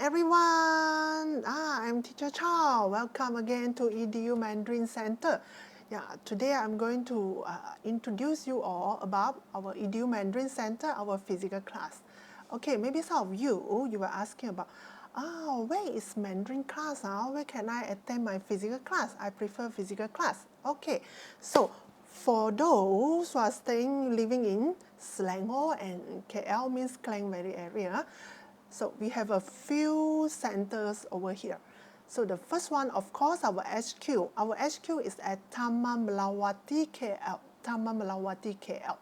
everyone. I'm Teacher Chow. Welcome again to EDU Mandarin Center. Today I'm going to introduce you all about our EDU Mandarin Center, our physical class. Okay, maybe some of you were asking about, where is Mandarin class? Where can I attend my physical class? I prefer physical class. Okay, so for those who are living in Selangor and KL, means Klang Valley area, so we have a few centers over here. So the first one, of course, our HQ. Our HQ is at Taman Melawati, KL. Taman Melawati, KL.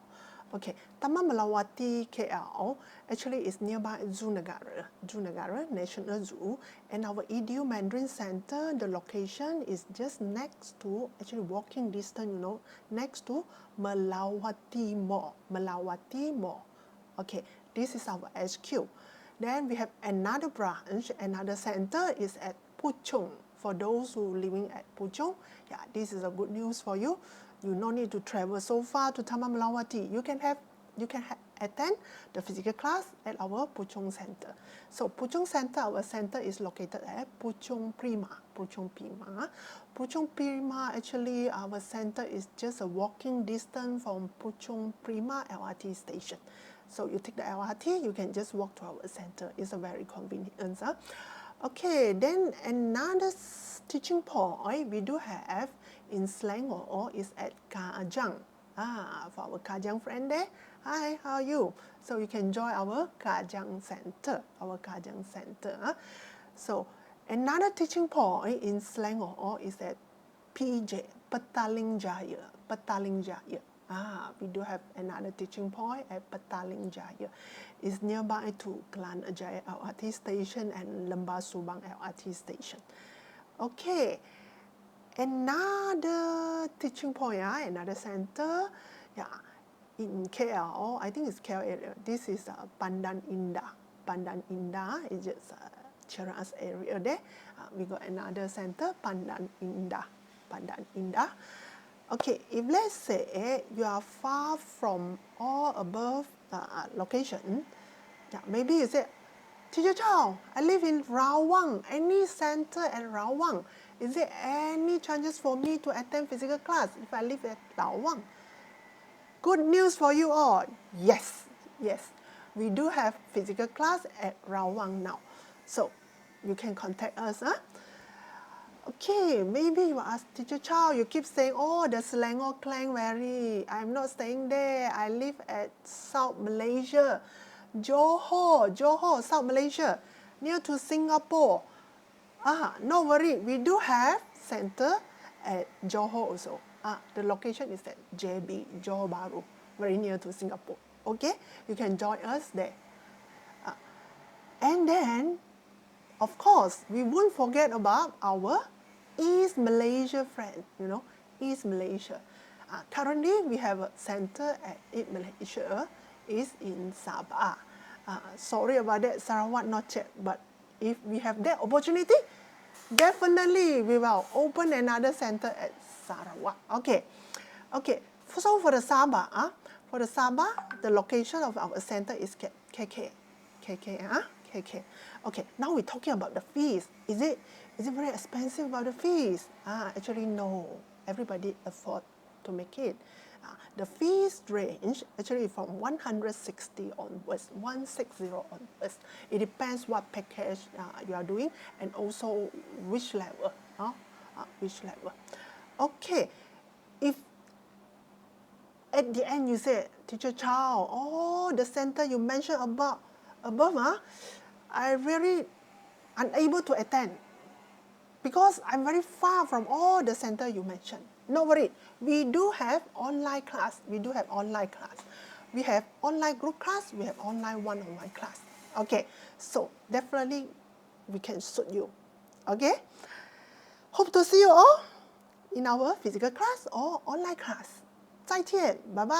Okay, Taman Melawati, KL actually is nearby Zoo Negara National Zoo, and our EDU Mandarin Center, the location is just next to, actually walking distance, next to Melawati Mall. Okay, this is our HQ. Then we have another branch, another center is at Puchong. For those who are living at Puchong, this is a good news for you. You no need to travel so far to Taman Melawati. You can attend the physical class at our Puchong Center. So Puchong Center, our center is located at Puchong Prima. Puchong Prima, actually our center is just a walking distance from Puchong Prima LRT station. So you take the LRT, you can just walk to our center. It's a very convenient. Okay, then another teaching point we do have in Selangor is at Kajang. For our Kajang friend there, hi, how are you? So you can join our Kajang Center, So another teaching point in Selangor is at PJ, Petaling Jaya. We do have another teaching point at Petaling Jaya. It's nearby to Kelana Jaya LRT station and Lembah Subang LRT station. Okay, another teaching point, another center, in KL, I think it's KL area. This is Pandan Indah is just Cheras area there. We got another center, Pandan Indah. Okay, if let's say you are far from all above location, maybe you say, Teacher Chow, I live in Rawang. Any center at Rawang? Is there any chances for me to attend physical class if I live at Rawang? Good news for you all. Yes. We do have physical class at Rawang now. So you can contact us. Okay, maybe you ask Teacher Chow, you keep saying, the Selangor Klang Valley. I'm not staying there. I live at South Malaysia. Johor, South Malaysia, near to Singapore. No worry, we do have center at Johor also. The location is at JB, Johor Bahru, very near to Singapore. Okay, you can join us there. And then, of course, we won't forget about our East Malaysia friend, East Malaysia. Currently, we have a center at East Malaysia, is in Sabah. Sorry about that, Sarawak not yet, but if we have that opportunity, definitely we will open another center at Sarawak. Okay. So for the Sabah, the location of our center is KK. Okay, now we're talking about the fees. Is it very expensive about the fees? Actually, no. Everybody afford to make it. The fees range actually from 160 onwards, 160 onwards. It depends what package you are doing and also which level. Okay, if at the end you say, Teacher Chow, the center you mentioned above, I really unable to attend because I'm very far from all the center you mentioned. No worry, we do have online class. We have online group class, we have online one-on-one class. Okay, so definitely we can suit you. Okay, hope to see you all in our physical class or online class. 再见，拜拜。